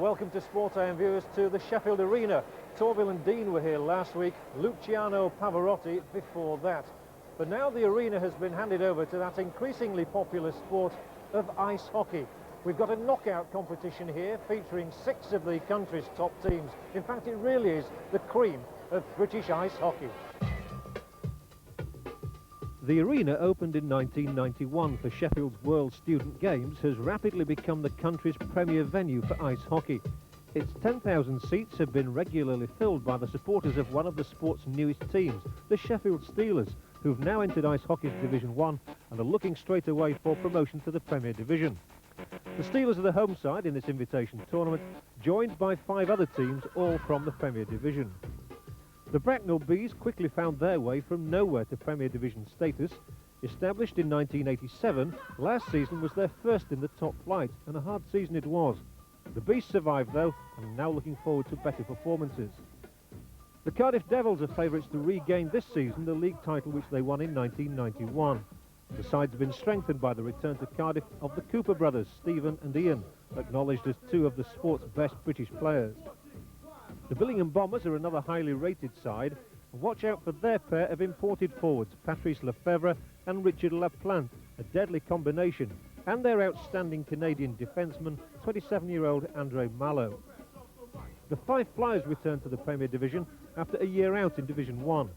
welcome to Sport Time viewers to the Sheffield Arena. Torvill and Dean were here last week, Luciano Pavarotti before that. But now the arena has been handed over to that increasingly popular sport of ice hockey. We've got a knockout competition here featuring 6 of the country's top teams. In fact, it really is the cream of British ice hockey. The arena, opened in 1991 for Sheffield's World Student Games, has rapidly become the country's premier venue for ice hockey. Its 10,000 seats have been regularly filled by the supporters of one of the sport's newest teams, the Sheffield Steelers, who've now entered ice hockey's Division 1 and are looking straight away for promotion to the Premier Division. The Steelers are the home side in this invitation tournament, joined by 5 other teams, all from the Premier Division. The Bracknell Bees quickly found their way from nowhere to Premier Division status. Established in 1987, last season was their first in the top flight, and a hard season it was. The Bees survived though, and are now looking forward to better performances. The Cardiff Devils are favourites to regain this season the league title which they won in 1991. The side's been strengthened by the return to Cardiff of the Cooper brothers, Stephen and Ian, acknowledged as 2 of the sport's best British players. The Billingham Bombers are another highly rated side, and watch out for their pair of imported forwards, Patrice Lefebvre and Richard Laplante, a deadly combination, and their outstanding Canadian defenceman, 27-year-old Andre Malo. The Five Flyers return to the Premier Division after a year out in Division 1.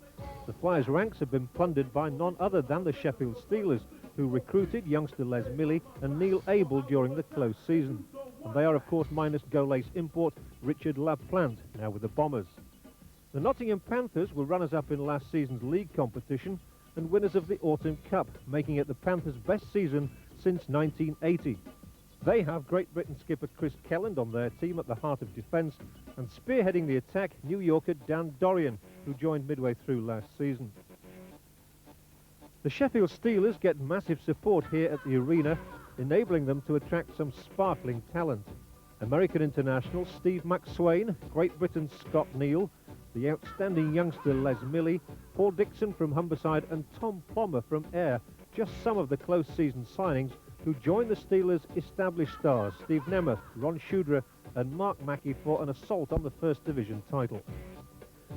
The Flyers' ranks have been plundered by none other than the Sheffield Steelers, who recruited youngster Les Milley and Neil Abel during the close season. And they are, of course, minus goal-ace import Richard Laplante, now with the Bombers. The Nottingham Panthers were runners-up in last season's league competition and winners of the Autumn Cup, making it the Panthers' best season since 1980. They have Great Britain skipper Chris Kelland on their team at the heart of defence, and spearheading the attack, New Yorker Dan Dorian, who joined midway through last season. The Sheffield Steelers get massive support here at the arena, enabling them to attract some sparkling talent. American international Steve McSwain, Great Britain's Scott Neal, the outstanding youngster Les Milley, Paul Dixon from Humberside and Tom Plummer from Ayr, just some of the close season signings who joined the Steelers' established stars Steve Nemeth, Ron Shudra and Mark Mackey for an assault on the First Division title.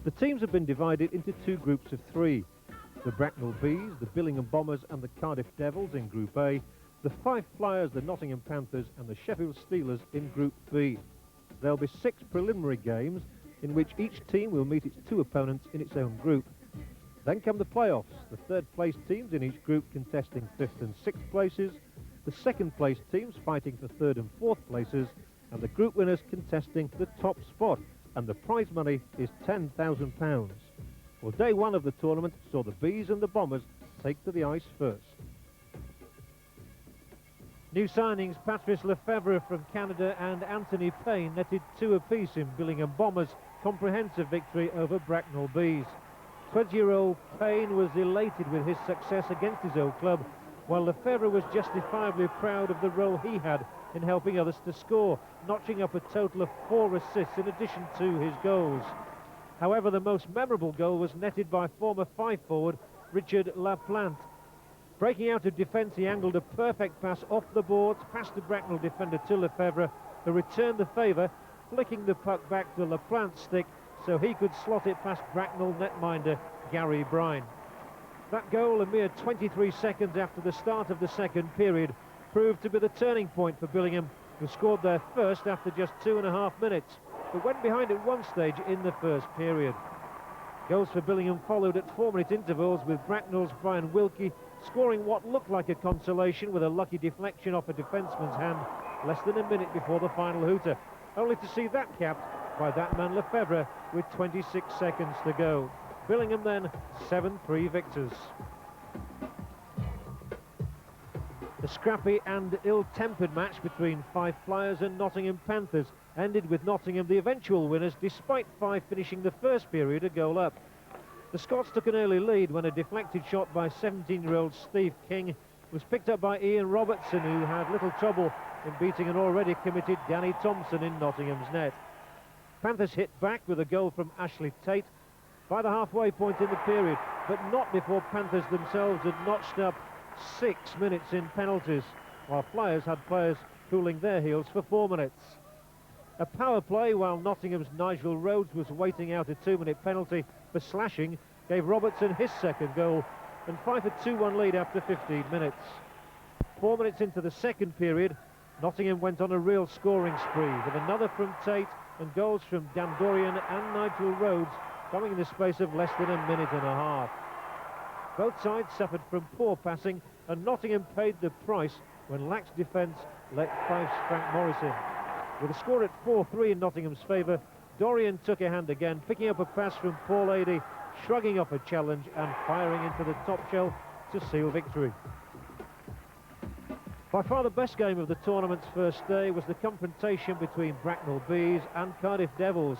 The teams have been divided into 2 groups of 3. The Bracknell Bees, the Billingham Bombers and the Cardiff Devils in Group A, the Five Flyers, the Nottingham Panthers and the Sheffield Steelers in Group B. There'll be 6 preliminary games in which each team will meet its 2 opponents in its own group. Then come the playoffs, the 3rd place teams in each group contesting 5th and 6th places, the 2nd place teams fighting for 3rd and 4th places, and the group winners contesting the top spot, and the prize money is £10,000. Well, day 1 of the tournament saw the Bees and the Bombers take to the ice first. New signings Patrice Lefebvre from Canada and Anthony Payne netted 2 apiece in Billingham Bombers' comprehensive victory over Bracknell Bees. 20-year-old Payne was elated with his success against his old club, while Lefebvre was justifiably proud of the role he had in helping others to score, notching up a total of 4 assists in addition to his goals. However, the most memorable goal was netted by former Fife forward Richard Laplante. Breaking out of defence, he angled a perfect pass off the boards, past the Bracknell defender to Lefebvre, who returned the favour, flicking the puck back to Laplante's stick so he could slot it past Bracknell netminder Gary Brine. That goal, a mere 23 seconds after the start of the 2nd period, proved to be the turning point for Billingham, who scored their first after just 2.5 minutes, but went behind at one stage in the 1st period. Goals for Billingham followed at 4-minute intervals, with Bracknell's Brian Wilkie scoring what looked like a consolation with a lucky deflection off a defenceman's hand less than a minute before the final hooter, only to see that capped by that man Lefebvre with 26 seconds to go. Billingham then 7-3 victors. The scrappy and ill-tempered match between Five Flyers and Nottingham Panthers ended with Nottingham the eventual winners, despite Fife finishing the 1st period a goal up. The Scots took an early lead when a deflected shot by 17-year-old Steve King was picked up by Ian Robertson, who had little trouble in beating an already committed Danny Thompson in Nottingham's net. Panthers hit back with a goal from Ashley Tate by the halfway point in the period, but not before Panthers themselves had notched up 6 minutes in penalties, while Flyers had players cooling their heels for 4 minutes. A power play while Nottingham's Nigel Rhodes was waiting out a 2-minute penalty for slashing gave Robertson his second goal, and Fife a 2-1 lead after 15 minutes. 4 minutes into the second period, Nottingham went on a real scoring spree with another from Tate and goals from Dan Dorian and Nigel Rhodes coming in the space of less than a minute and a half. Both sides suffered from poor passing, and Nottingham paid the price when lax defence let Fife's Frank Morris in. With a score at 4-3 in Nottingham's favour, Dorian took a hand again, picking up a pass from Paul Adey, shrugging off a challenge and firing into the top shelf to seal victory. By far the best game of the tournament's first day was the confrontation between Bracknell Bees and Cardiff Devils.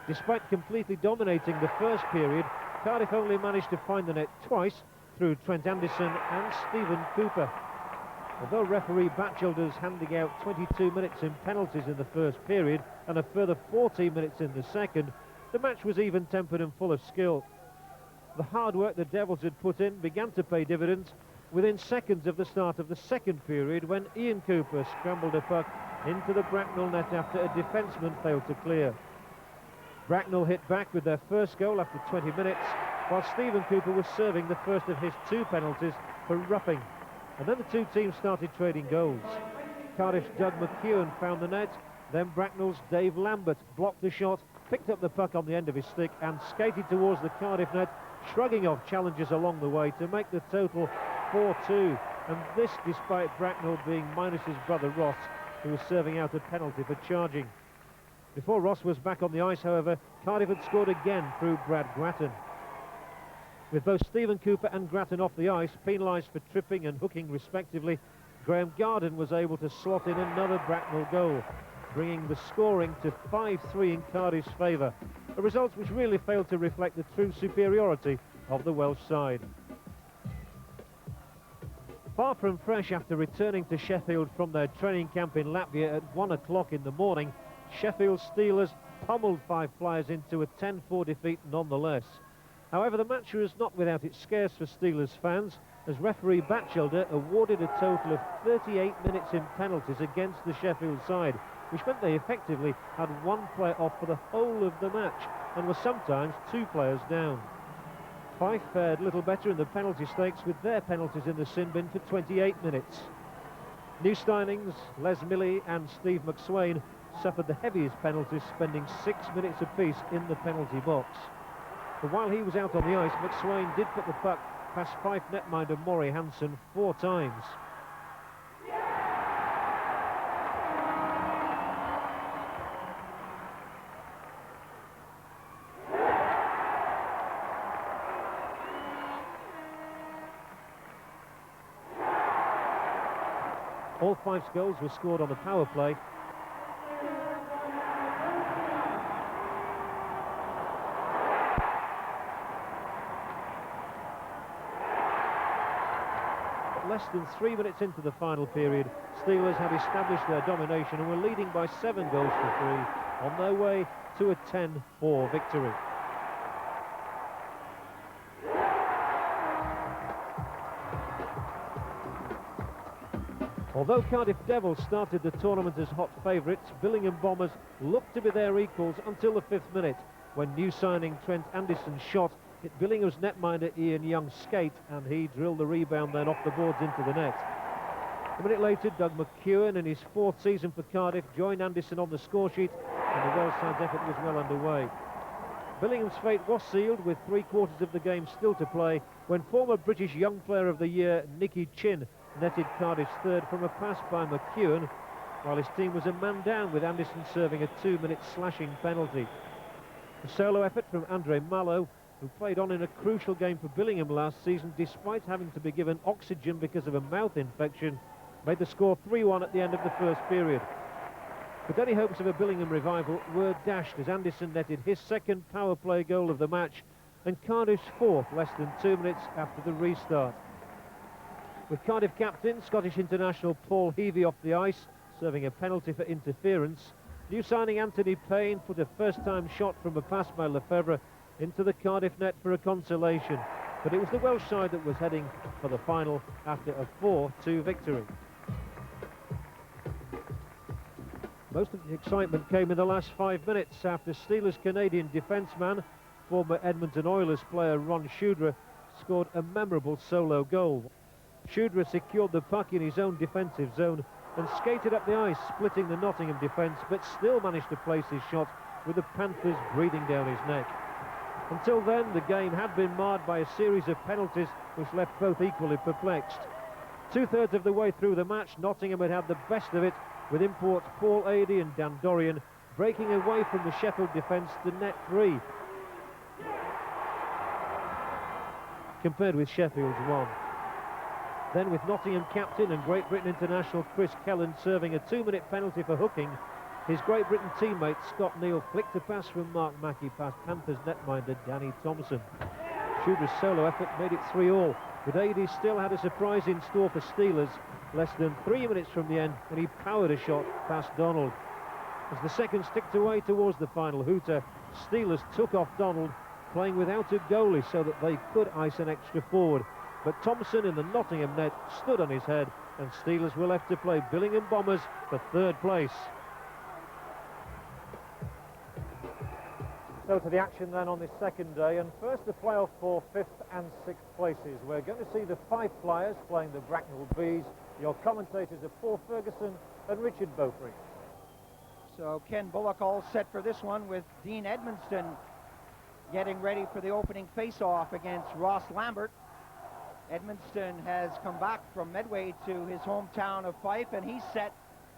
Despite completely dominating the first period, Cardiff only managed to find the net twice through Trent Anderson and Stephen Cooper. Although referee Batchelder's handing out 22 minutes in penalties in the first period and a further 14 minutes in the second, the match was even-tempered and full of skill. The hard work the Devils had put in began to pay dividends within seconds of the start of the second period, when Ian Cooper scrambled a puck into the Bracknell net after a defenceman failed to clear. Bracknell hit back with their first goal after 20 minutes, while Stephen Cooper was serving the first of his 2 penalties for roughing. And then the two teams started trading goals. Cardiff's Doug McEwen found the net, then Bracknell's Dave Lambert blocked the shot, picked up the puck on the end of his stick and skated towards the Cardiff net, shrugging off challenges along the way to make the total 4-2, and this despite Bracknell being minus his brother Ross, who was serving out a penalty for charging. Before Ross was back on the ice, however, Cardiff had scored again through Brad Grattan. With both Stephen Cooper and Grattan off the ice, penalised for tripping and hooking respectively, Graham Garden was able to slot in another Bracknell goal, bringing the scoring to 5-3 in Cardiff's favour, a result which really failed to reflect the true superiority of the Welsh side. Far from fresh after returning to Sheffield from their training camp in Latvia at 1 o'clock in the morning, Sheffield Steelers pummeled Fife Flyers into a 10-4 defeat nonetheless. However, the match was not without its scares for Steelers fans, as referee Batchelder awarded a total of 38 minutes in penalties against the Sheffield side, which meant they effectively had one player off for the whole of the match and were sometimes 2 players down. Fife fared little better in the penalty stakes, with their penalties in the sin bin for 28 minutes. New signings Les Milley and Steve McSwain suffered the heaviest penalties, spending 6 minutes apiece in the penalty box. But while he was out on the ice, McSwain did put the puck past Fife netminder Maury Hansen 4 times. All Fife's goals were scored on the power play. Less than 3 minutes into the final period, Steelers had established their domination and were leading by 7 goals to 3 on their way to a 10-4 victory. Although Cardiff Devils started the tournament as hot favourites, Billingham Bombers looked to be their equals until the 5th minute, when new signing Trent Anderson's shot hit Billingham's netminder Ian Young's skate, and he drilled the rebound then off the boards into the net. A minute later, Doug McEwen, in his 4th season for Cardiff, joined Anderson on the score sheet, and the Welsh side's effort was well underway. Billingham's fate was sealed with 3/4 of the game still to play, when former British Young Player of the Year Nicky Chin netted Cardiff's 3rd from a pass by McEwen, while his team was a man down, with Anderson serving a 2-minute slashing penalty. A solo effort from Andre Mallow, who played on in a crucial game for Billingham last season despite having to be given oxygen because of a mouth infection, made the score 3-1 at the end of the first period. But any hopes of a Billingham revival were dashed as Anderson netted his 2nd power play goal of the match, and Cardiff's 4th less than 2 minutes after the restart. With Cardiff captain, Scottish international Paul Heavey off the ice, serving a penalty for interference, new signing Anthony Payne put a first-time shot from a pass by Lefebvre into the Cardiff net for a consolation. But it was the Welsh side that was heading for the final after a 4-2 victory. Most of the excitement came in the last 5 minutes after Steelers Canadian defenceman, former Edmonton Oilers player Ron Shudra, scored a memorable solo goal. Shudra secured the puck in his own defensive zone and skated up the ice, splitting the Nottingham defence, but still managed to place his shot with the Panthers breathing down his neck. Until then, the game had been marred by a series of penalties which left both equally perplexed. Two-thirds of the way through the match, Nottingham had had the best of it, with imports Paul Adey and Dan Dorian breaking away from the Sheffield defence to net 3, compared with Sheffield's 1. Then, with Nottingham captain and Great Britain international Chris Kelland serving a 2-minute penalty for hooking, his Great Britain teammate Scott Neal flicked a pass from Mark Mackey past Panthers netminder Danny Thompson. Shudra's solo effort made it 3-3, but Adey still had a surprise in store for Steelers less than 3 minutes from the end when he powered a shot past Donald. As the seconds ticked away towards the final hooter, Steelers took off Donald, playing without a goalie so that they could ice an extra forward. But Thompson in the Nottingham net stood on his head, and Steelers were left to play Billingham Bombers for 3rd place. So to the action then on this second day, and first the playoff for 5th and 6th places. We're going to see the Fife Flyers playing the Bracknell Bees. Your commentators are Paul Ferguson and Richard Beaufry. So Ken Bullock all set for this one, with Dean Edmonston getting ready for the opening face-off against Ross Lambert. Edmonston has come back from Medway to his hometown of Fife, and he's set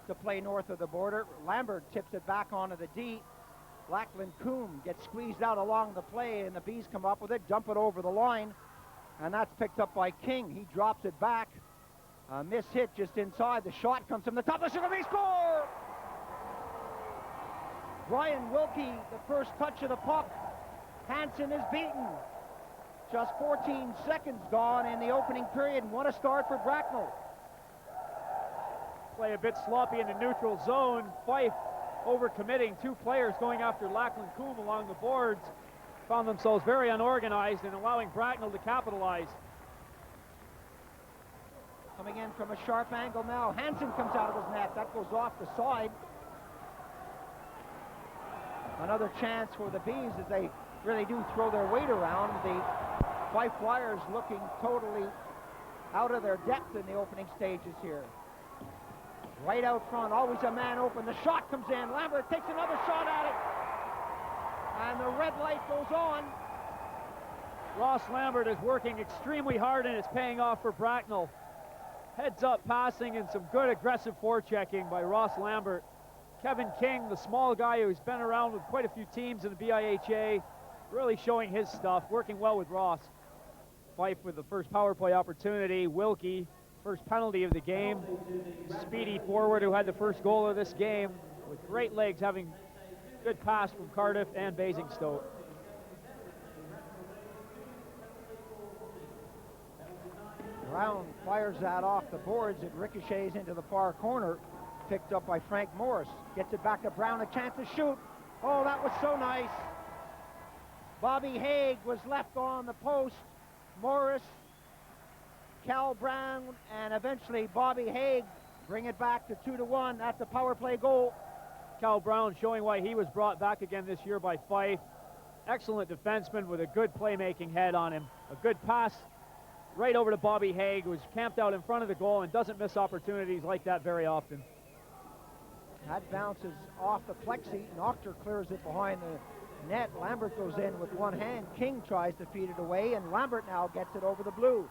to play north of the border. Lambert tips it back onto the D. Lachlan Coombe gets squeezed out along the play, and the Bees come up with it, dump it over the line, and that's picked up by King. He drops it back. A miss hit just inside. The shot comes from the top of the Sugar Bee. Score! Brian Wilkie, the first touch of the puck. Hansen is beaten. Just 14 seconds gone in the opening period, and what a start for Bracknell. Play a bit sloppy in the neutral zone. Fife overcommitting, 2 players going after Lachlan Coombe along the boards. Found themselves very unorganized and allowing Bracknell to capitalize. Coming in from a sharp angle now. Hansen comes out of his net. That goes off the side. Another chance for the Bees as they really do throw their weight around. The Fife Flyers looking totally out of their depth in the opening stages here. Right out front, always a man open. The shot comes in. Lambert takes another shot at it. And the red light goes on. Ross Lambert is working extremely hard, and it's paying off for Bracknell. Heads up passing and some good aggressive forechecking by Ross Lambert. Kevin King, the small guy who's been around with quite a few teams in the BIHA, really showing his stuff, working well with Ross. Fife with the first power play opportunity. Wilkie, first penalty of the game. Speedy forward who had the first goal of this game, with great legs, having good pass from Cardiff and Basingstoke. Brown fires that off the boards. It ricochets into the far corner. Picked up by Frank Morris. Gets it back to Brown, a chance to shoot. Oh, that was so nice. Bobby Haig was left on the post. Morris, Cal Brown, and eventually Bobby Haig bring it back to 2-1. That's a power play goal. Cal Brown showing why he was brought back again this year by Fife. Excellent defenseman with a good playmaking head on him. A good pass right over to Bobby Haig, who's camped out in front of the goal and doesn't miss opportunities like that very often. That bounces off the plexi. Nocter clears it behind the net. Lambert goes in with one hand. King tries to feed it away, and Lambert now gets it over the blue.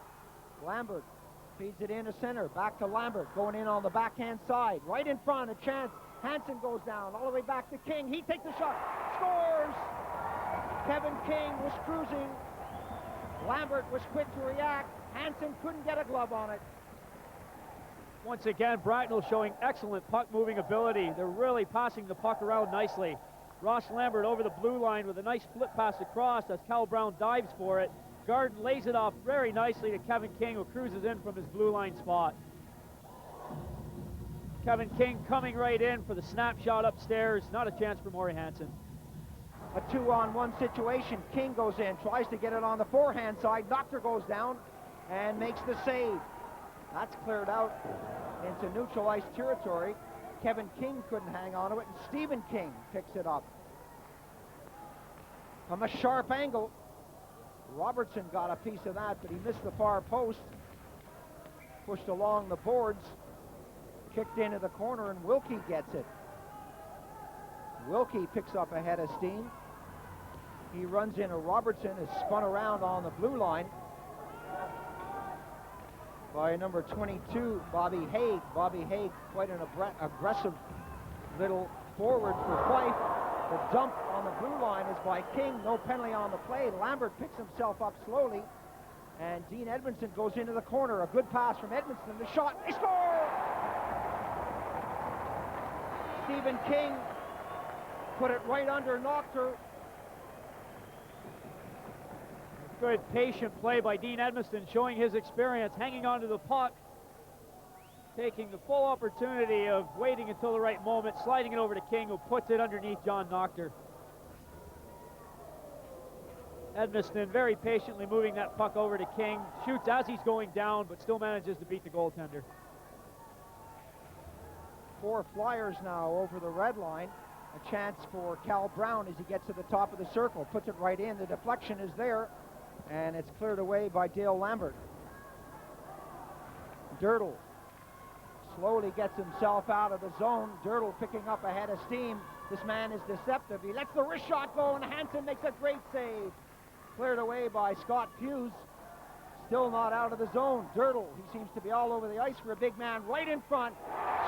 Lambert feeds it into center. Back to Lambert, going in on the backhand side. Right in front, a chance. Hansen goes down, all the way back to King. He takes the shot, scores! Kevin King was cruising. Lambert was quick to react. Hansen couldn't get a glove on it. Once again, Bracknell showing excellent puck-moving ability. They're really passing the puck around nicely. Ross Lambert over the blue line with a nice flip pass across as Cal Brown dives for it. Garden lays it off very nicely to Kevin King, who cruises in from his blue line spot. Kevin King coming right in for the snapshot upstairs. Not a chance for Maury Hansen. A 2-on-1 situation. King goes in, tries to get it on the forehand side. Nocter goes down and makes the save. That's cleared out into neutral ice territory. Kevin King couldn't hang on to it, and Stephen King picks it up. From a sharp angle, Robertson got a piece of that, but he missed the far post. Pushed along the boards, kicked into the corner, and Wilkie gets it. Wilkie picks up a head of steam. He runs into Robertson, is spun around on the blue line by number 22, Bobby Haig. Bobby Haig, quite an aggressive little forward for Fife. The dump on the blue line is by King. No penalty on the play. Lambert picks himself up slowly, and Dean Edmondson goes into the corner. A good pass from Edmondson. The shot. They score! Stephen King put it right under Noctor. Good patient play by Dean Edmondson, showing his experience, hanging onto the puck, taking the full opportunity of waiting until the right moment, sliding it over to King, who puts it underneath John Noctor. Edmondson very patiently moving that puck over to King, shoots as he's going down, but still manages to beat the goaltender. 4 flyers now over the red line. A chance for Cal Brown as he gets to the top of the circle, puts it right in. The deflection is there, and it's cleared away by Dale Lambert. Dirtle slowly gets himself out of the zone. Dirtle picking up a head of steam. This man is deceptive. He lets the wrist shot go, and Hansen makes a great save. Cleared away by Scott Hughes. Still not out of the zone. Dirtle, he seems to be all over the ice for a big man right in front.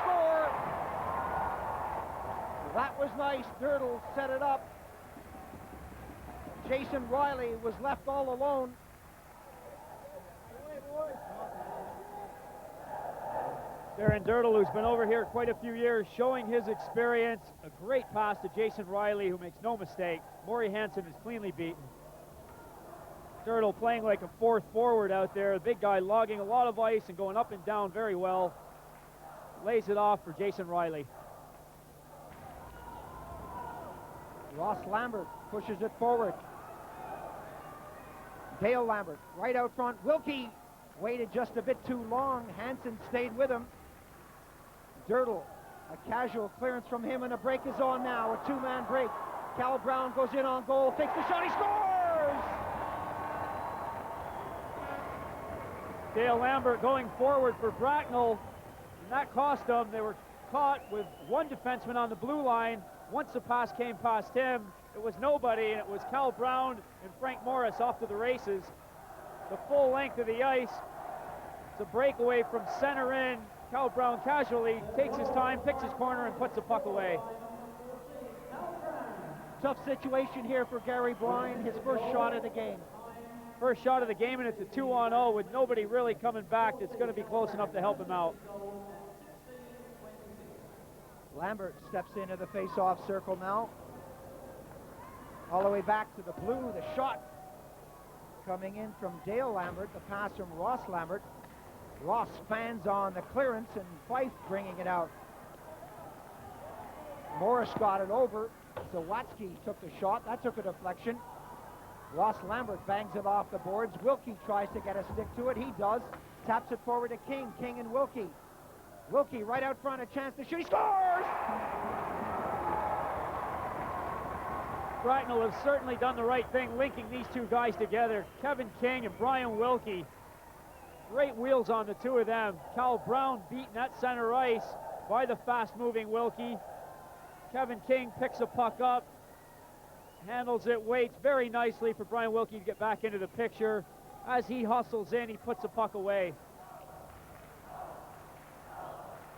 Score! That was nice. Dirtle set it up. Jason Riley was left all alone. Darren Dirtle, who's been over here quite a few years, showing his experience. A great pass to Jason Riley, who makes no mistake. Maury Hansen is cleanly beaten. Dirtle playing like a 4th forward out there. The big guy logging a lot of ice and going up and down very well. Lays it off for Jason Riley. Ross Lambert pushes it forward. Dale Lambert right out front. Wilkie waited just a bit too long. Hansen stayed with him. Dirtle, a casual clearance from him, and a break is on now. A 2-man break. Cal Brown goes in on goal, takes the shot, he scores! Dale Lambert going forward for Bracknell, and that cost them. They were caught with one defenseman on the blue line. Once the pass came past him, it was nobody, and it was Cal Brown and Frank Morris off to the races. The full length of the ice. It's a breakaway from center in. Cal Brown casually takes his time, picks his corner, and puts the puck away. Tough situation here for Gary Bryan, his first shot of the game. First shot of the game, and it's a 2-on-0 with nobody really coming back that's going to be close enough to help him out. Lambert steps into the face-off circle now. All the way back to the blue, the shot coming in from Dale Lambert, the pass from Ross Lambert. Ross fans on the clearance, and Fife bringing it out. Morris got it over. Zawatsky took the shot. That took a deflection. Ross Lambert bangs it off the boards. Wilkie tries to get a stick to it. He does. Taps it forward to King. King and Wilkie. Wilkie right out front, a chance to shoot. He scores! Bracknell has certainly done the right thing, linking these two guys together. Kevin King and Brian Wilkie. Great wheels on the two of them. Cal Brown beaten at center ice by the fast-moving Wilkie. Kevin King picks a puck up, handles it, waits very nicely for Brian Wilkie to get back into the picture. As he hustles in, he puts the puck away.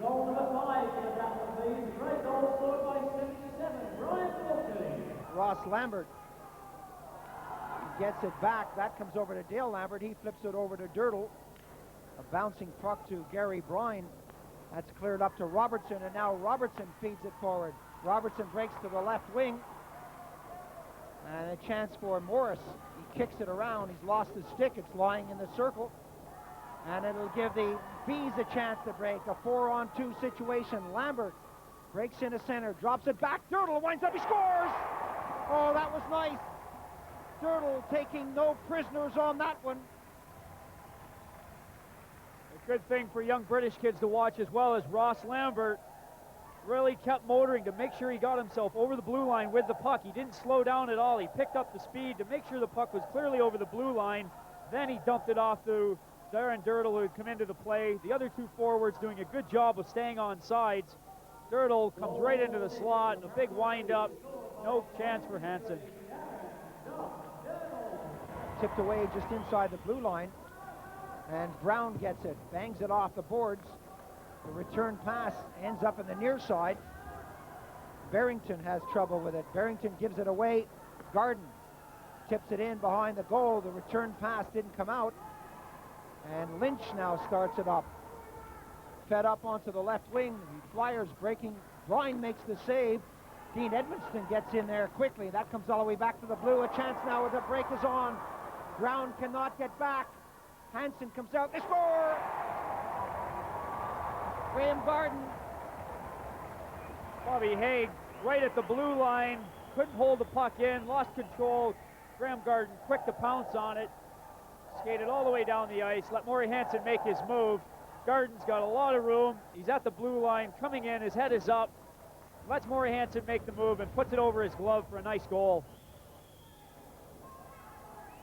Goal number 5 for Bracknell, please. Great goal scored by 77, Brian Wilkie. Ross Lambert gets it back. That comes over to Dale Lambert. He flips it over to Dirtle. A bouncing puck to Gary Bryan. That's cleared up to Robertson, and now Robertson feeds it forward. Robertson breaks to the left wing. And a chance for Morris. He kicks it around. He's lost his stick. It's lying in the circle. And it'll give the Bees a chance to break. A 4-on-2 situation. Lambert breaks into center, drops it back. Dirtle winds up, he scores! Oh, that was nice. Dirtle taking no prisoners on that one. A good thing for young British kids to watch, as well as Ross Lambert really kept motoring to make sure he got himself over the blue line with the puck. He didn't slow down at all. He picked up the speed to make sure the puck was clearly over the blue line. Then he dumped it off to Darren Dirtle, who had come into the play. The other two forwards doing a good job of staying on sides. Dirtle comes right into the slot, and a big wind-up. No chance for Hansen. Tipped away just inside the blue line, and Brown gets it, bangs it off the boards. The return pass ends up in the near side. Barrington has trouble with it. Barrington gives it away. Garden tips it in behind the goal. The return pass didn't come out, and Lynch now starts it up. Fed up onto the left wing. The Flyers breaking. Bryan makes the save. Dean Edmonston gets in there quickly. That comes all the way back to the blue. A chance now with the break is on. Brown cannot get back. Hansen comes out. They score! Graham Garden. Bobby Haig right at the blue line. Couldn't hold the puck in. Lost control. Graham Garden quick to pounce on it. Skated all the way down the ice. Let Maury Hansen make his move. Garden's got a lot of room. He's at the blue line. Coming in. His head is up. Lets Maury Hansen make the move and puts it over his glove for a nice goal.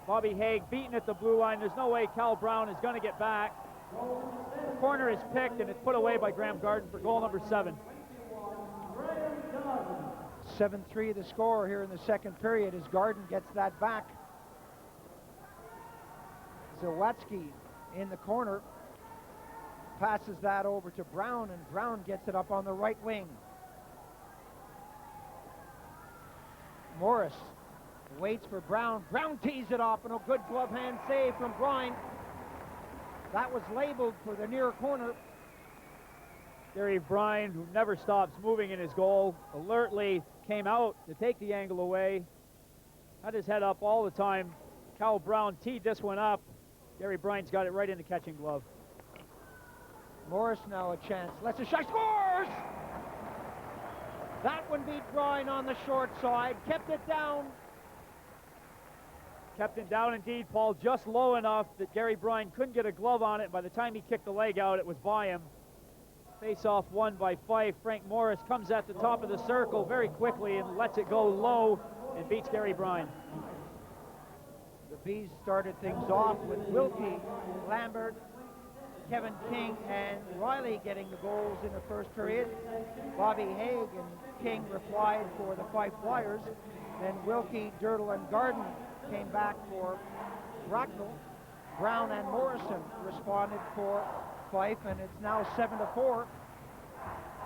Bobby Haig beaten at the blue line. There's no way Cal Brown is going to get back. The corner is picked and it's put away by Graham Garden for goal number 7. 7-3 the score here in the second period as Garden gets that back. Zawatsky in the corner. Passes that over to Brown, and Brown gets it up on the right wing. Morris waits for Brown. Brown tees it up, and a good glove hand save from Bryan. That was labeled for the near corner. Gary Bryan, who never stops moving in his goal, alertly came out to take the angle away. Had his head up all the time. Cal Brown teed this one up. Gary Bryan's got it right in the catching glove. Morris now a chance. Lets a shot. Scores! That one beat Bryan on the short side. Kept it down. Kept it down indeed, Paul, just low enough that Gary Bryan couldn't get a glove on it. By the time he kicked the leg out, it was by him. Face-off won by Fife. Frank Morris comes at the top of the circle very quickly and lets it go low and beats Gary Bryan. The Bees started things off with Wilkie, Lambert, Kevin King, and Riley getting the goals in the first period. Bobby Haig and King replied for the Fife Flyers. Then Wilkie, Dirtle, and Garden came back for Bracknell. Brown and Morrison responded for Fife, and it's now 7-4.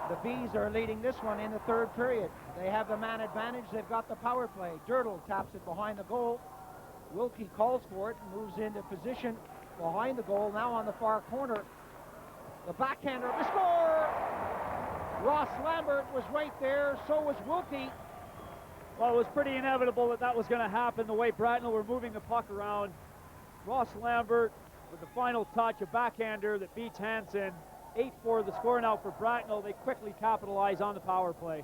The Bees are leading this one in the third period. They have the man advantage. They've got the power play. Dirtle taps it behind the goal. Wilkie calls for it and moves into position behind the goal, now on the far corner. The backhander, the score! Ross Lambert was right there, so was Wilkie. Well, it was pretty inevitable that that was going to happen the way Bracknell were moving the puck around. Ross Lambert with the final touch, a backhander that beats Hansen. 8-4 the score now for Bracknell. They quickly capitalize on the power play.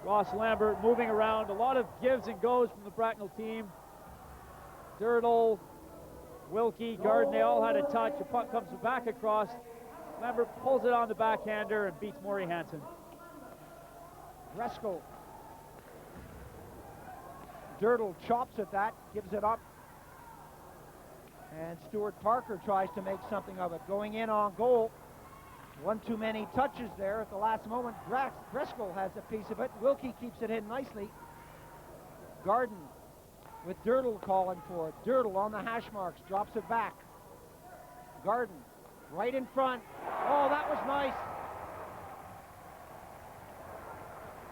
Ross Lambert moving around. A lot of gives and goes from the Bracknell team. Dirtle, Wilkie, Garden, they all had a touch. The puck comes back across. Lambert pulls it on the backhander and beats Maury Hansen. Bresco. Dirtle chops at that, gives it up. And Stuart Parker tries to make something of it. Going in on goal. One too many touches there at the last moment. Bresco has a piece of it. Wilkie keeps it in nicely. Garden with Dirtle calling for it. Dirtle on the hash marks, drops it back. Garden right in front. Oh, that was nice.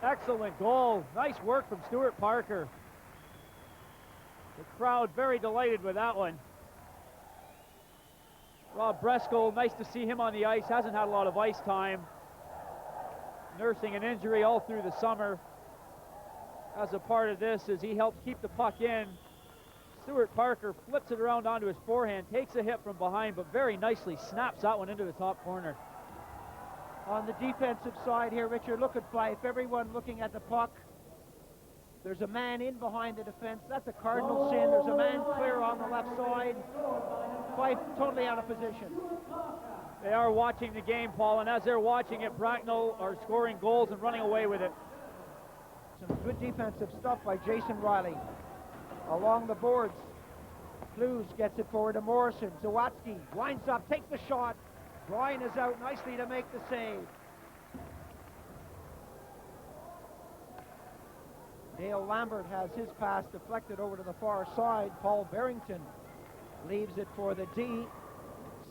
Excellent goal. Nice work from Stuart Parker. The crowd very delighted with that one. Rob Bresco, nice to see him on the ice. Hasn't had a lot of ice time. Nursing an injury all through the summer. As a part of this, as he helps keep the puck in, Stuart Parker flips it around onto his forehand, takes a hit from behind, but very nicely snaps that one into the top corner. On the defensive side here, Richard, look at Fife. Everyone looking at the puck. There's a man in behind the defense. That's a cardinal sin. There's a man clear on the left side. Fife totally out of position. They are watching the game, Paul, and as they're watching it, Bracknell are scoring goals and running away with it. Some good defensive stuff by Jason Riley. Along the boards, Clues gets it forward to Morrison. Zawadzki winds up, takes the shot. Bryan is out nicely to make the save. Dale Lambert has his pass deflected over to the far side. Paul Barrington leaves it for the D.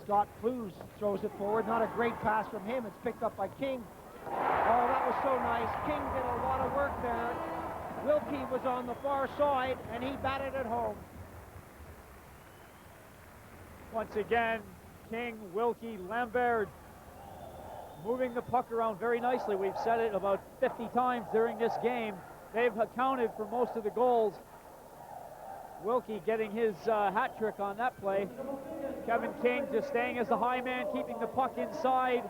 Scott Clues throws it forward. Not a great pass from him. It's picked up by King. Oh, that was so nice. King did a lot of work there. Wilkie was on the far side, and he batted it home. Once again, King, Wilkie, Lambert moving the puck around very nicely. We've said it about 50 times during this game. They've accounted for most of the goals. Wilkie getting his hat trick on that play. Kevin King just staying as the high man, keeping the puck inside,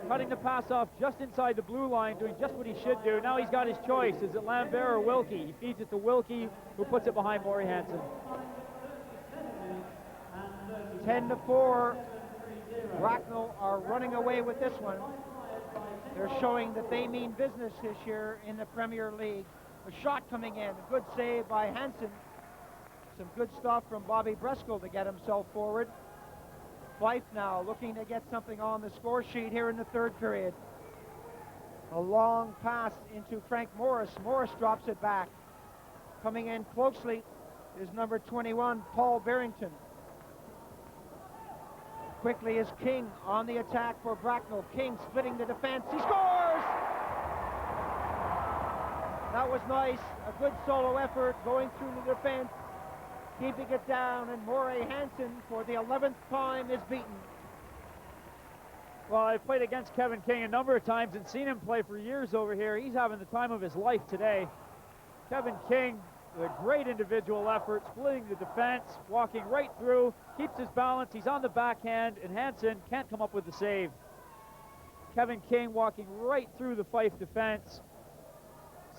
cutting the pass off just inside the blue line, doing just what he should do. Now he's got his choice. Is it Lambert or Wilkie? He feeds it to Wilkie, who puts it behind Maury Hansen. 10-4. Bracknell are running away with this one. They're showing that they mean business this year in the Premier League. A shot coming in, a good save by Hansen. Some good stuff from Bobby Breskel to get himself forward. Fife now looking to get something on the score sheet here in the third period. A long pass into Frank Morris. Morris drops it back. Coming in closely is number 21, Paul Barrington. Quickly is King on the attack for Bracknell. King splitting the defense. He scores! That was nice. A good solo effort going through the defense, keeping it down, and Maury Hansen for the 11th time is beaten. Well, I've played against Kevin King a number of times and seen him play for years over here. He's having the time of his life today. Kevin King, with a great individual effort, splitting the defense, walking right through, keeps his balance. He's on the backhand, and Hansen can't come up with the save. Kevin King walking right through the Fife defense,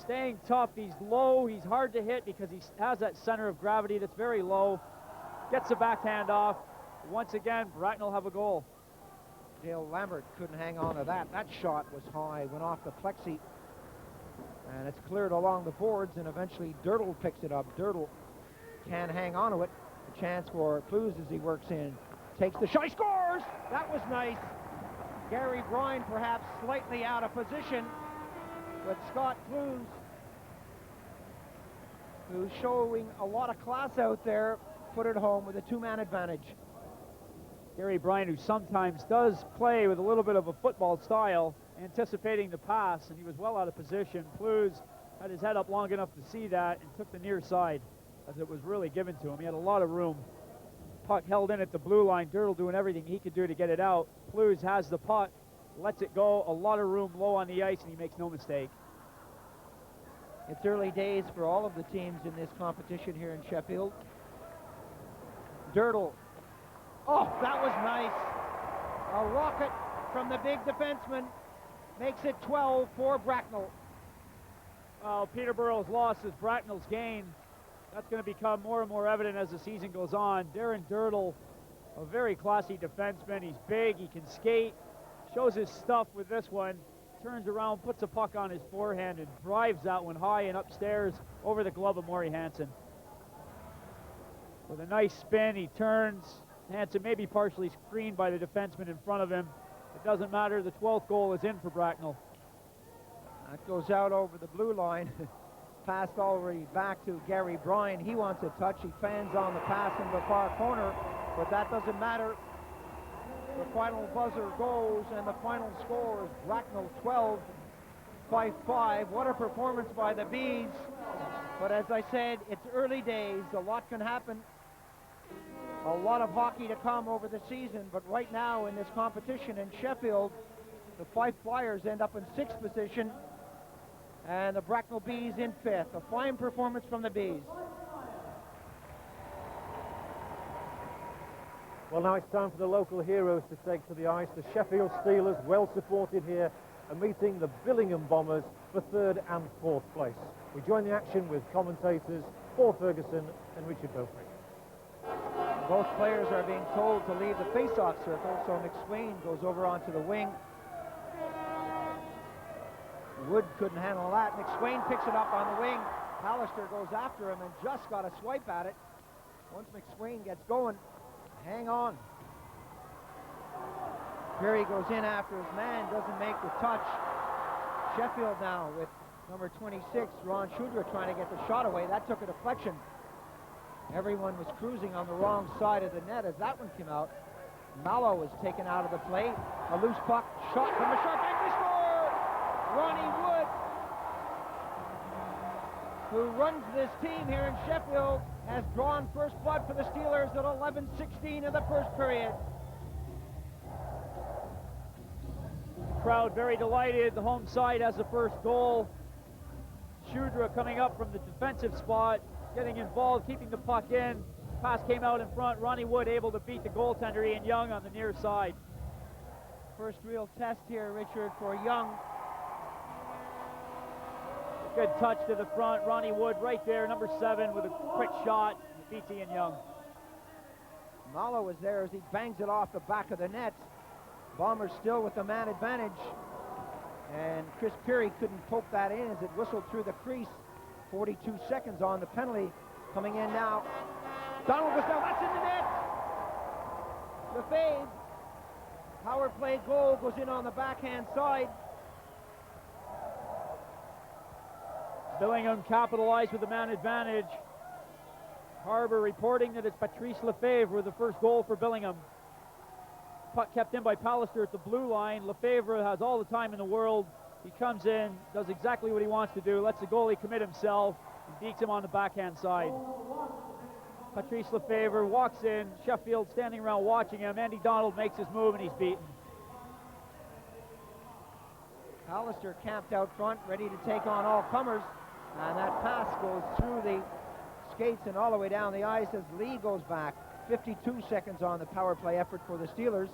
staying tough. He's low, he's hard to hit because he has that center of gravity that's very low. Gets the backhand off. Once again, Bracknell have a goal. Dale Lambert couldn't hang on to that. That shot was high, went off the plexi, and it's cleared along the boards, and eventually Dirtle picks it up. Dirtle can hang on to it. A chance for Clues as he works in. Takes the shot, he scores! That was nice. Gary Bryan perhaps slightly out of position, but Scott Clues, who's showing a lot of class out there, put it home with a two-man advantage. Gary Bryan, who sometimes does play with a little bit of a football style, anticipating the pass, and he was well out of position. Clues had his head up long enough to see that and took the near side as it was really given to him. He had a lot of room. Puck held in at the blue line. Dirtle doing everything he could do to get it out. Clues has the puck, lets it go, a lot of room low on the ice, and he makes no mistake. It's early days for all of the teams in this competition here in Sheffield. Dirtle. Oh, that was nice. A rocket from the big defenseman makes it 12 for Bracknell. Well, Peterborough's loss is Bracknell's gain. That's going to become more and more evident as the season goes on. Darren Dirtle, a very classy defenseman. He's big, he can skate, shows his stuff with this one. Turns around, puts a puck on his forehand, and drives that one high and upstairs over the glove of Maury Hansen. With a nice spin, he turns. Hansen may be partially screened by the defenseman in front of him. It doesn't matter. The 12th goal is in for Bracknell. That goes out over the blue line. Passed already back to Gary Bryan. He wants a touch. He fans on the pass in the far corner, but that doesn't matter. The final buzzer goes, and the final score is Bracknell 12, Fife 5. What a performance by the Bees. But as I said, it's early days. A lot can happen. A lot of hockey to come over the season, but right now in this competition in Sheffield, the Fife Flyers end up in 6th position, and the Bracknell Bees in 5th. A fine performance from the Bees. Well, now it's time for the local heroes to take to the ice. The Sheffield Steelers, well supported here, are meeting the Billingham Bombers for 3rd and 4th place. We join the action with commentators Paul Ferguson and Richard Beaufrey. Both players are being told to leave the face-off circle, so McSwain goes over onto the wing. Wood couldn't handle that. McSwain picks it up on the wing. Pallister goes after him and just got a swipe at it. Once McSwain gets going, hang on. Perry goes in after his man, doesn't make the touch. Sheffield now with number 26, Ron Shudra, trying to get the shot away. That took a deflection. Everyone was cruising on the wrong side of the net as that one came out. Mallow was taken out of the play. A loose puck, shot from the sharp angle, score! Ronnie Wood, who runs this team here in Sheffield, has drawn first blood for the Steelers at 11:16 in the first period. Crowd very delighted. The home side has the first goal. Shudra coming up from the defensive spot, getting involved, keeping the puck in. Pass came out in front. Ronnie Wood able to beat the goaltender Ian Young on the near side. First real test here, Richard, for Young. Good touch to the front. Ronnie Wood right there, number 7, with a quick shot. He beats Ian Young. Mallow was there as he bangs it off the back of the net. Bombers still with the man advantage. And Chris Peary couldn't poke that in as it whistled through the crease. 42 seconds on the penalty. Coming in now. Donald goes down. That's in the net. Lefebvre. Power play goal goes in on the backhand side. Billingham capitalized with the man advantage. Harbour reporting that it's Patrice Lefebvre with the first goal for Billingham. Puck kept in by Pallister at the blue line. Lefebvre has all the time in the world. He comes in, does exactly what he wants to do, lets the goalie commit himself, and beats him on the backhand side. Patrice Lefebvre walks in, Sheffield standing around watching him. Andy Donald makes his move and he's beaten. Pallister camped out front, ready to take on all comers. And that pass goes through the skates and all the way down the ice as Lee goes back. 52 seconds on the power play effort for the Steelers.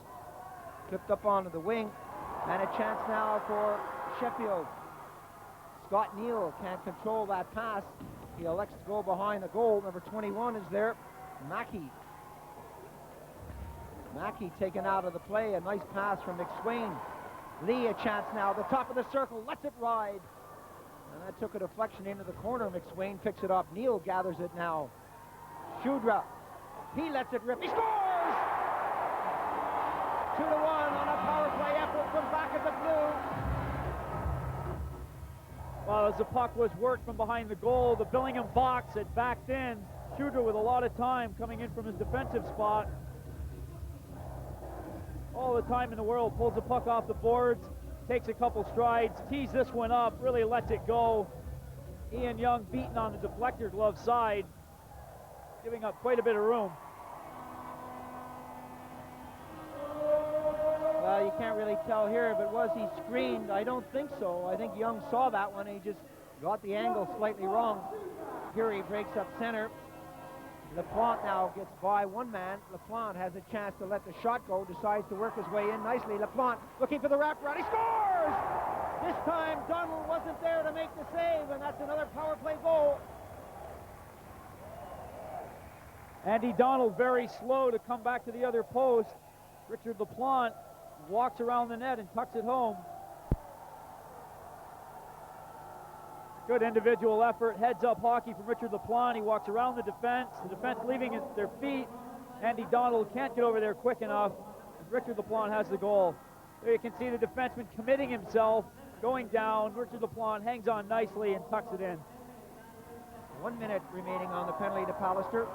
Flipped up onto the wing. And a chance now for Sheffield. Scott Neal can't control that pass. He elects to go behind the goal. Number 21 is there. Mackey taken out of the play. A nice pass from McSwain. Lee a chance now. The top of the circle. Lets it ride. And that took a deflection into the corner. McSwain picks it up. Neal gathers it now. Shudra. He lets it rip. He scores! 2-1 on a power play effort from back at the blue. Well, as the puck was worked from behind the goal, the Billingham box had backed in. Shudra with a lot of time coming in from his defensive spot. All the time in the world, pulls the puck off the boards, takes a couple strides, tees this one up, really lets it go. Ian Young beaten on the deflector glove side, giving up quite a bit of room. Well, you can't really tell here, but was he screened? I don't think so. I think Young saw that one and he just got the angle slightly wrong. Peary breaks up center. LaPlante now gets by one man. LaPlante has a chance to let the shot go, decides to work his way in nicely. LaPlante looking for the wraparound. He scores! This time Donald wasn't there to make the save, and that's another power play goal. Andy Donald very slow to come back to the other post. Richard LaPlante walks around the net and tucks it home. Good individual effort, heads-up hockey from Richard LaPlante. He walks around the defense leaving at their feet. Andy Donald can't get over there quick enough. Richard LaPlante has the goal. There you can see the defenseman committing himself, going down. Richard LaPlante hangs on nicely and tucks it in. 1 minute remaining on the penalty to Pallister.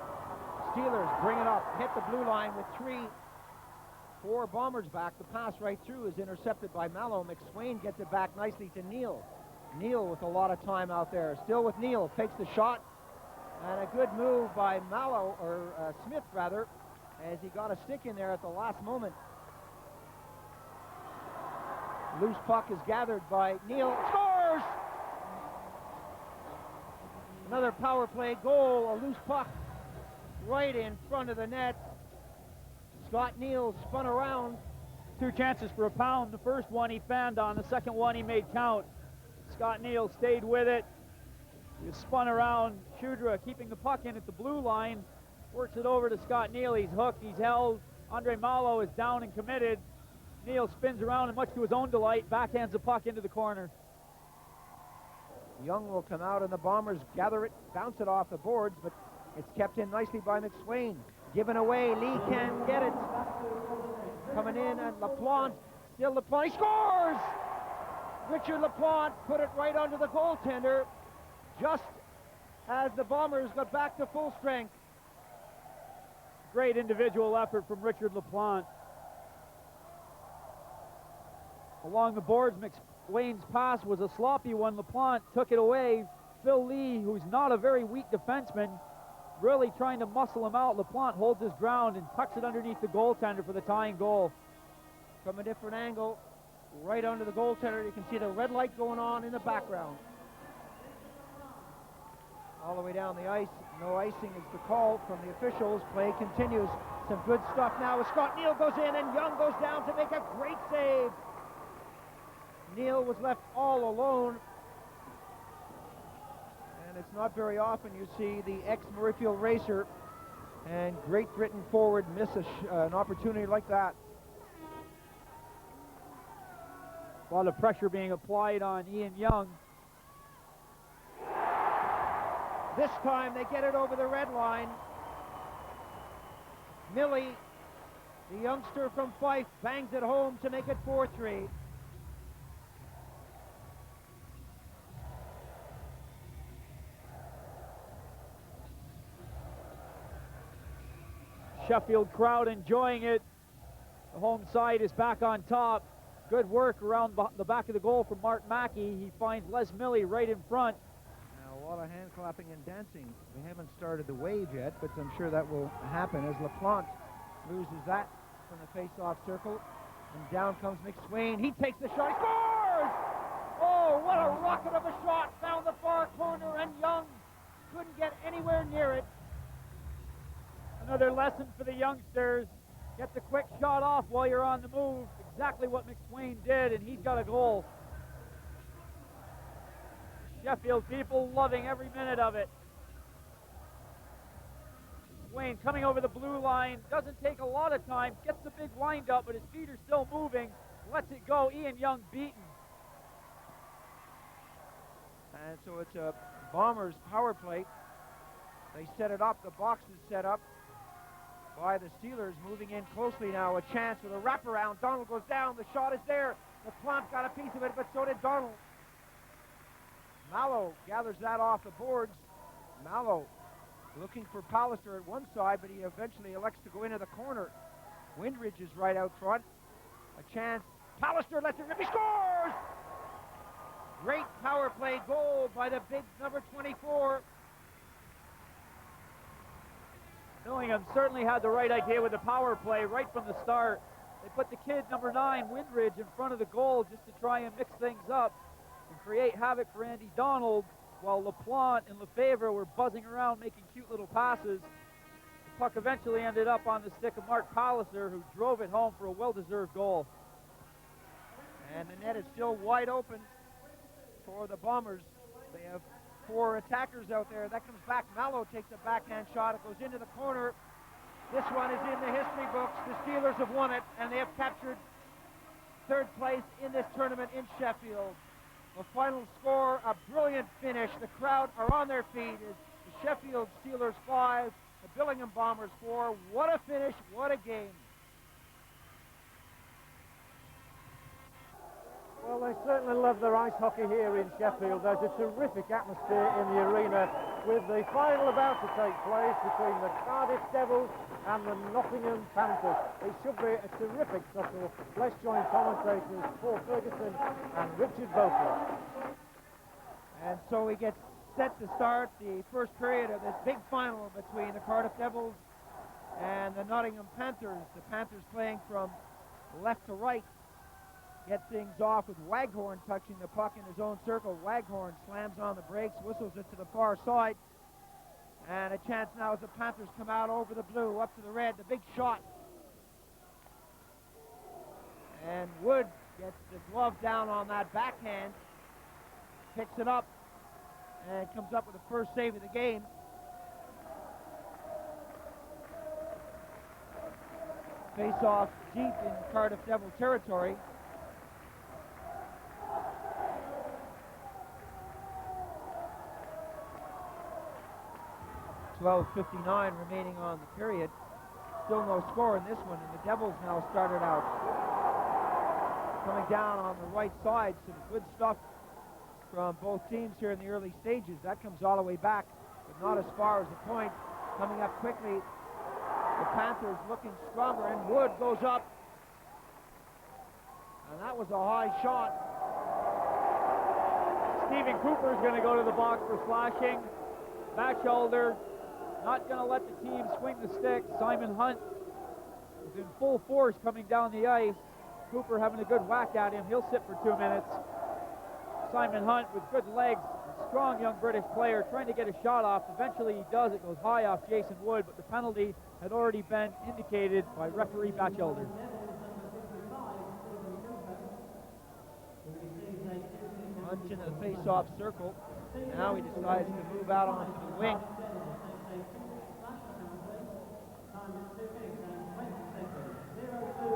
Steelers bring it up, hit the blue line with 4 Bombers back. The pass right through is intercepted by Mallow. McSwain gets it back nicely to Neal. Neal with a lot of time out there. Still with Neal, takes the shot. And a good move by Mallow, or Smith rather, as he got a stick in there at the last moment. Loose puck is gathered by Neal. Scores! Another power play goal, a loose puck right in front of the net. Scott Neal spun around. 2 chances for a pound. The first one he fanned on, the second one he made count. Scott Neal stayed with it. He was spun around. Shudra keeping the puck in at the blue line. Works it over to Scott Neal. He's hooked. He's held. Andre Malo is down and committed. Neal spins around and much to his own delight, backhands the puck into the corner. Young will come out and the Bombers gather it, bounce it off the boards, but it's kept in nicely by McSwain. Given away, Lee can get it. Coming in and LaPlante, still LaPlante, he scores! Richard LaPlante put it right under the goaltender just as the Bombers got back to full strength. Great individual effort from Richard LaPlante. Along the boards, McSwain's pass was a sloppy one. LaPlante took it away. Phil Lee, who's not a very weak defenseman, really trying to muscle him out. LaPlante holds his ground and tucks it underneath the goaltender for the tying goal. From a different angle, right under the goaltender, you can see the red light going on in the background. All the way down the ice, no icing is the call from the officials. Play continues. Some good stuff now as Scott Neal goes in and Young goes down to make a great save. Neal was left all alone. And it's not very often you see the ex-Murrayfield racer and Great Britain forward miss an opportunity like that. A lot of pressure being applied on Ian Young. This time they get it over the red line. Millie, the youngster from Fife, bangs it home to make it 4-3. Sheffield crowd enjoying it. The home side is back on top. Good work around the back of the goal from Mark Mackey. He finds Les Millie right in front. Now a lot of hand clapping and dancing. We haven't started the wave yet, but I'm sure that will happen as LaPlante loses that from the face-off circle. And down comes McSwain. He takes the shot. He scores! Oh, what a rocket of a shot. Found the far corner, and Young couldn't get anywhere near it. Another lesson for the youngsters. Get the quick shot off while you're on the move. Exactly what McSwain did, and he's got a goal. Sheffield people loving every minute of it. McSwain coming over the blue line. Doesn't take a lot of time. Gets the big wind up, but his feet are still moving. Lets it go. Ian Young beaten. And so it's a Bombers power play. They set it up. The box is set up by the Steelers, moving in closely now. A chance with a wraparound. Donald goes down. The shot is there. LaPlante got a piece of it, but so did Donald. Mallow gathers that off the boards. Mallow looking for Pallister at one side, but he eventually elects to go into the corner. Windridge is right out front. A chance. Pallister lets it rip. He scores! Great power play goal by the big number 24. Billingham certainly had the right idea with the power play right from the start. They put the kid, number 9, Windridge, in front of the goal just to try and mix things up and create havoc for Andy Donald, while LaPlante and Lefebvre were buzzing around making cute little passes. The puck eventually ended up on the stick of Mark Palliser, who drove it home for a well-deserved goal. And the net is still wide open for the Bombers. They have 4 attackers out there. That comes back. Mallow takes a backhand shot. It goes into the corner. This one is in the history books. The Steelers have won it, and they have captured 3rd place in this tournament in Sheffield. The final score, a brilliant finish. The crowd are on their feet. It's the Sheffield Steelers 5, the Billingham Bombers 4. What a finish, what a game. Well, they certainly love their ice hockey here in Sheffield. There's a terrific atmosphere in the arena with the final about to take place between the Cardiff Devils and the Nottingham Panthers. It should be a terrific tussle. Let's join commentators Paul Ferguson and Richard Beaufort. And so we get set to start the first period of this big final between the Cardiff Devils and the Nottingham Panthers. The Panthers playing from left to right. Get things off with Waghorn touching the puck in his own circle. Waghorn slams on the brakes, whistles it to the far side. And a chance now as the Panthers come out over the blue, up to the red, the big shot. And Wood gets the glove down on that backhand, picks it up, and comes up with the first save of the game. face-off deep in Cardiff Devil territory. .12:59 remaining on the period. Still no score in this one, and the Devils now started out. Coming down on the right side, some good stuff from both teams here in the early stages. That comes all the way back, but not as far as the point. Coming up quickly, the Panthers looking stronger, and Wood goes up. And that was a high shot. Stephen Cooper is going to go to the box for slashing. Back shoulder. Not going to let the team swing the stick. Simon Hunt is in full force coming down the ice. Cooper having a good whack at him. He'll sit for 2 minutes. Simon Hunt with good legs, a strong young British player, trying to get a shot off. Eventually he does. It goes high off Jason Wood, but the penalty had already been indicated by referee Batchelder. Hunt into the face-off circle. Now he decides to move out onto the wing.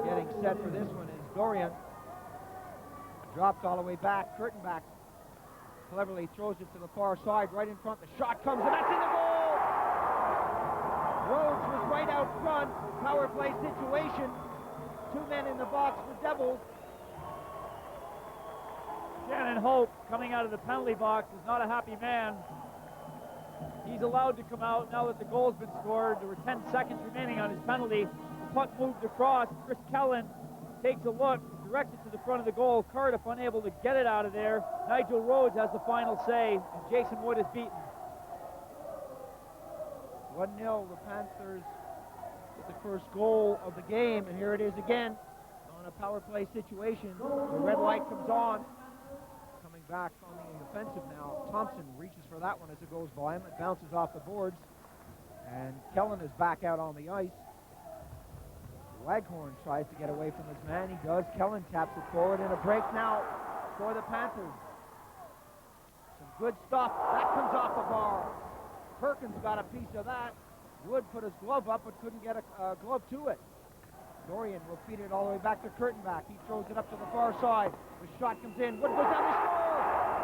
Getting set for this one is Dorian. Dropped all the way back. Kurtenbach cleverly throws it to the far side, right in front. The shot comes, and that's in the goal! Rhodes was right out front. Power play situation. 2 men in the box for Devils. Shannon Hope, coming out of the penalty box, is not a happy man. He's allowed to come out now that the goal's been scored. There were 10 seconds remaining on his penalty. The puck moved across. Chris Kellen takes a look, directs it to the front of the goal. Cardiff unable to get it out of there. Nigel Rhodes has the final say, and Jason Wood is beaten. 1-0, the Panthers with the first goal of the game, and here it is again on a power play situation. The red light comes on. Coming back on the offensive now. Thompson reaches for that one as it goes by him. It bounces off the boards, and Kellen is back out on the ice. Waghorn tries to get away from his man. He does. Kellen taps it forward, and a break now for the Panthers. Some good stuff. That comes off the bar. Perkins got a piece of that. Wood put his glove up, but couldn't get a glove to it. Dorian will feed it all the way back to Kurtenbach. He throws it up to the far side. The shot comes in. Wood goes down the score.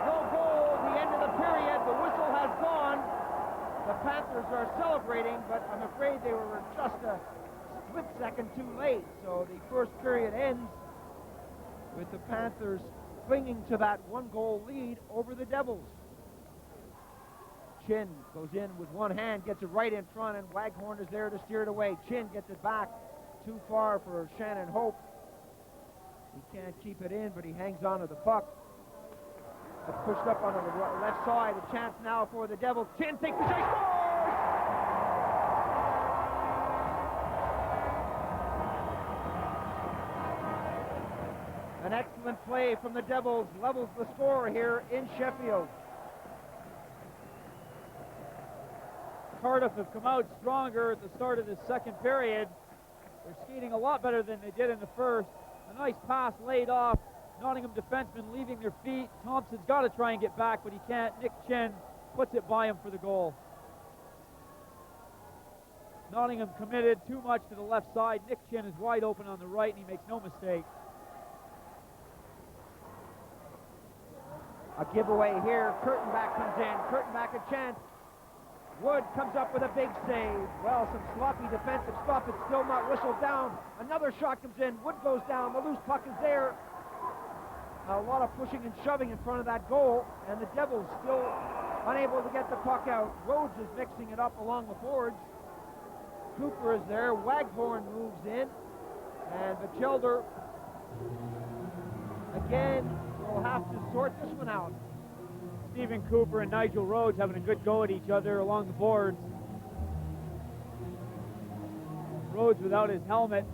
No goal. The end of the period. The whistle has gone. The Panthers are celebrating, but I'm afraid they were just a split second too late. So the first period ends with the Panthers clinging to that 1-goal lead over the Devils. Chin goes in with one hand, gets it right in front, and Waghorn is there to steer it away. Chin gets it back too far for Shannon Hope. He can't keep it in, but he hangs on to the puck. It's pushed up onto the left side. A chance now for the Devils. Chin takes the shot, scores! An excellent play from the Devils levels the score here in Sheffield. Cardiff have come out stronger at the start of this second period. They're skating a lot better than they did in the first. A nice pass laid off. Nottingham defensemen leaving their feet. Thompson's got to try and get back, but he can't. Nick Chin puts it by him for the goal. Nottingham committed too much to the left side. Nick Chin is wide open on the right, and he makes no mistake. A giveaway here. Kurtenbach comes in. Kurtenbach a chance. Wood comes up with a big save. Well, some sloppy defensive stuff. It's still not whistled down. Another shot comes in. Wood goes down. The loose puck is there. A lot of pushing and shoving in front of that goal, and the Devils still unable to get the puck out. Rhodes is mixing it up along the boards. Cooper is there. Waghorn moves in, and Batchelder again will have to sort this one out. Stephen Cooper and Nigel Rhodes having a good go at each other along the boards. Rhodes without his helmet.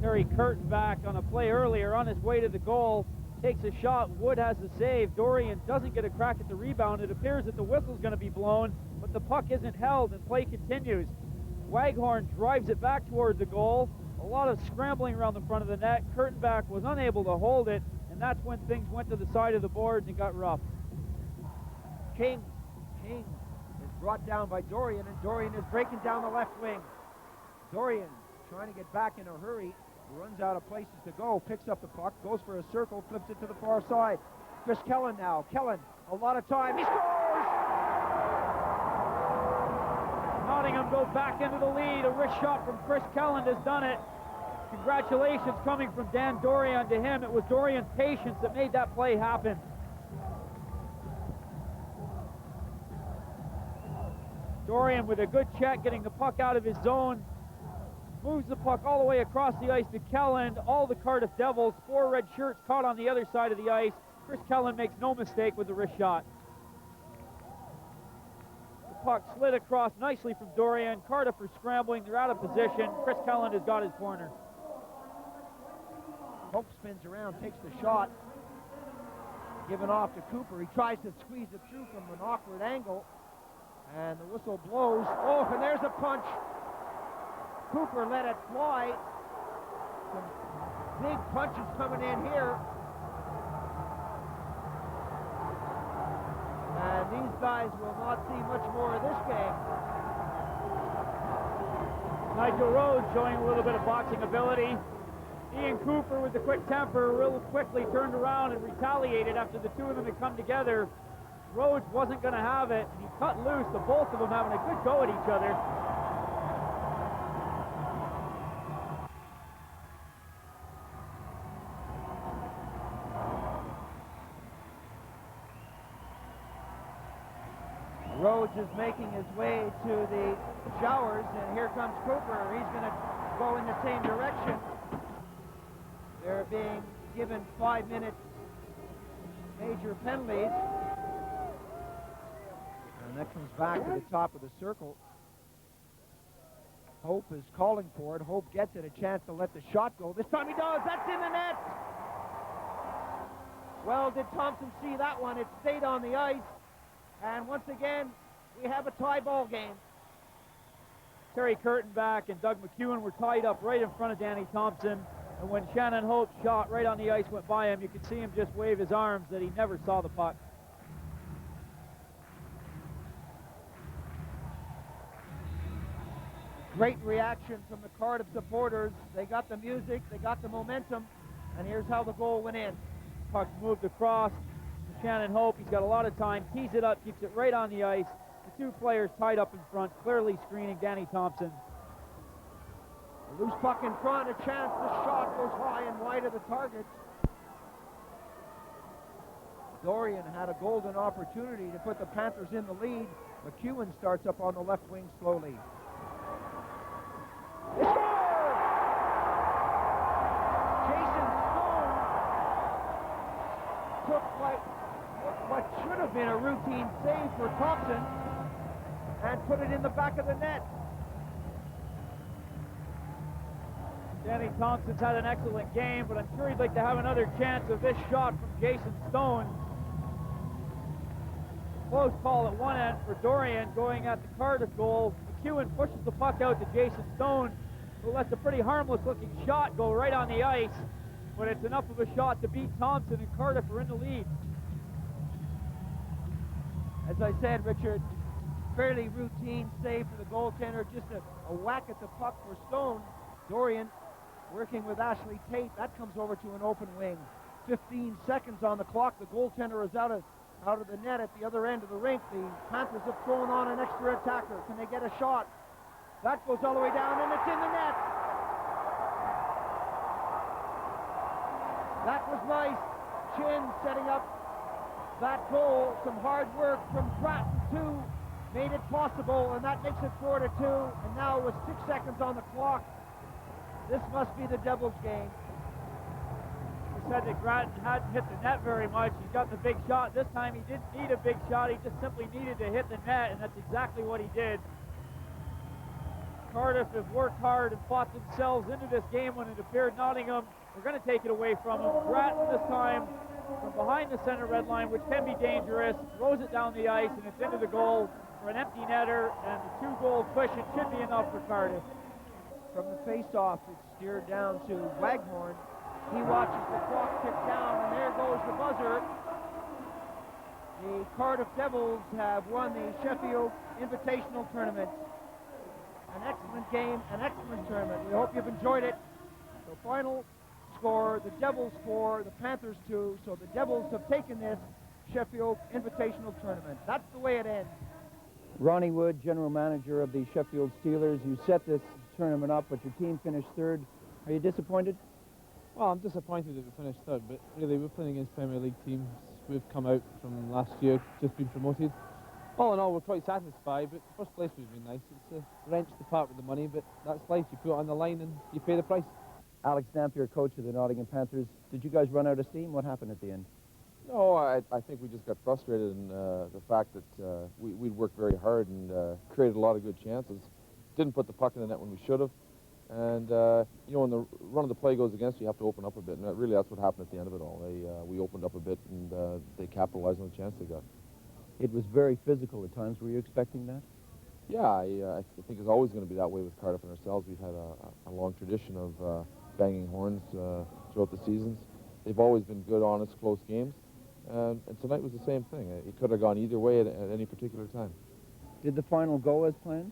Terry Kurtenbach on a play earlier on his way to the goal. Takes a shot. Wood has the save. Dorian doesn't get a crack at the rebound. It appears that the whistle's going to be blown, but the puck isn't held and play continues. Waghorn drives it back towards the goal. A lot of scrambling around the front of the net. Kurtenbach was unable to hold it, and that's when things went to the side of the boards and got rough. King is brought down by Dorian, and Dorian is breaking down the left wing. Dorian trying to get back in a hurry, runs out of places to go, picks up the puck, goes for a circle, flips it to the far side. Chris Kellen now. Kellen, a lot of time. He scores! Nottingham go back into the lead. A wrist shot from Chris Kellen has done it. Congratulations coming from Dan Dorian to him. It was Dorian's patience that made that play happen. Dorian with a good check, getting the puck out of his zone. Moves the puck all the way across the ice to Kellen. All the Cardiff Devils, 4 red shirts caught on the other side of the ice. Chris Kellen makes no mistake with the wrist shot. The puck slid across nicely from Dorian. Cardiff are scrambling. They're out of position. Chris Kellen has got his corner. Hope spins around, takes the shot. Given off to Cooper. He tries to squeeze it through from an awkward angle. And the whistle blows. Oh, and there's a punch. Cooper let it fly. Some big punches coming in here. And these guys will not see much more of this game. Nigel Rhodes showing a little bit of boxing ability. Ian Cooper with the quick temper real quickly turned around and retaliated after the two of them had come together. Rhodes wasn't going to have it, and he cut loose, the both of them having a good go at each other. Rhodes is making his way to the showers, and here comes Cooper. He's going to go in the same direction. They're being given 5-minute major penalties. And that comes back to the top of the circle. Hope is calling for it. Hope gets it, a chance to let the shot go. This time he does. That's in the net. Well, did Thompson see that one? It stayed on the ice. And once again, we have a tie ball game. Terry Kurtenbach and Doug McEwen were tied up right in front of Danny Thompson. And when Shannon Hope's shot right on the ice went by him, you could see him just wave his arms that he never saw the puck. Great reaction from the Cardiff supporters. They got the music, they got the momentum, and here's how the goal went in. Puck's moved across to Shannon Hope. He's got a lot of time, tees it up, keeps it right on the ice. The two players tied up in front, clearly screening Danny Thompson. A loose puck in front, a chance, the shot goes high and wide of the target. Dorian had a golden opportunity to put the Panthers in the lead. McEwen starts up on the left wing slowly. Jason Stone took what should have been a routine save for Thompson and put it in the back of the net. Danny Thompson's had an excellent game, but I'm sure he'd like to have another chance of this shot from Jason Stone. Close call at one end for Dorian going at the Cardiff goal. McEwen pushes the puck out to Jason Stone, who lets a pretty harmless looking shot go right on the ice, but it's enough of a shot to beat Thompson, and Cardiff are in the lead. As I said, Richard, fairly routine save for the goaltender, just a whack at the puck for Stone. Dorian working with Ashley Tate, that comes over to an open wing. 15 seconds on the clock, the goaltender is out of the net at the other end of the rink. The Panthers have thrown on an extra attacker. Can they get a shot? That goes all the way down, and it's in the net. That was nice. Chin setting up that goal. Some hard work from Grattan, too, made it possible, and that makes it 4-2. And now with 6 seconds on the clock, this must be the Devils' game. We said that Grattan hadn't hit the net very much. He got the big shot. This time he didn't need a big shot. He just simply needed to hit the net, and that's exactly what he did. Cardiff have worked hard and fought themselves into this game when it appeared Nottingham were going to take it away from him. Grattan this time from behind the center red line, which can be dangerous, throws it down the ice, and it's into the goal for an empty netter, and the 2-goal cushion should be enough for Cardiff. From the face-off, it's steered down to Waghorn. He watches the clock tick down, and there goes the buzzer. The Cardiff Devils have won the Sheffield Invitational Tournament. An excellent game, an excellent tournament. We hope you've enjoyed it. The final score, the Devils 4, the Panthers 2. So the Devils have taken this Sheffield Invitational Tournament. That's the way it ends. Ronnie Wood, general manager of the Sheffield Steelers. You set this tournament up, but your team finished third. Are you disappointed? Well, I'm disappointed that we finished third, but really we're playing against Premier League teams. We've come out from last year, just been promoted. All in all, we're quite satisfied, but first place would have been nice. It's a wrench to part with the money, but that's life. You put it on the line and you pay the price. Alex Dampier, coach of the Nottingham Panthers. Did you guys run out of steam? What happened at the end? No, I think we just got frustrated in the fact that we'd worked very hard and created a lot of good chances. Didn't put the puck in the net when we should have. And, you know, when the run of the play goes against you, have to open up a bit. And really that's what happened at the end of it all. We opened up a bit and they capitalized on the chance they got. It was very physical at times. Were you expecting that? Yeah, I think it's always going to be that way with Cardiff and ourselves. We've had a long tradition of banging horns throughout the seasons. They've always been good, honest, close games. And tonight was the same thing. It could have gone either way at any particular time. Did the final go as planned?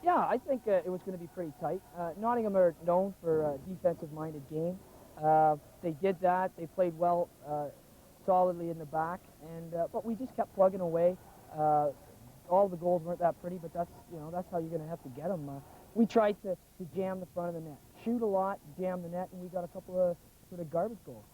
Yeah, I think it was going to be pretty tight. Nottingham are known for a defensive-minded game. They did that. They played well, solidly in the back, and but we just kept plugging away. All the goals weren't that pretty, but that's how you're going to have to get them. We tried to jam the front of the net, shoot a lot, jam the net, and we got a couple of sort of garbage goals.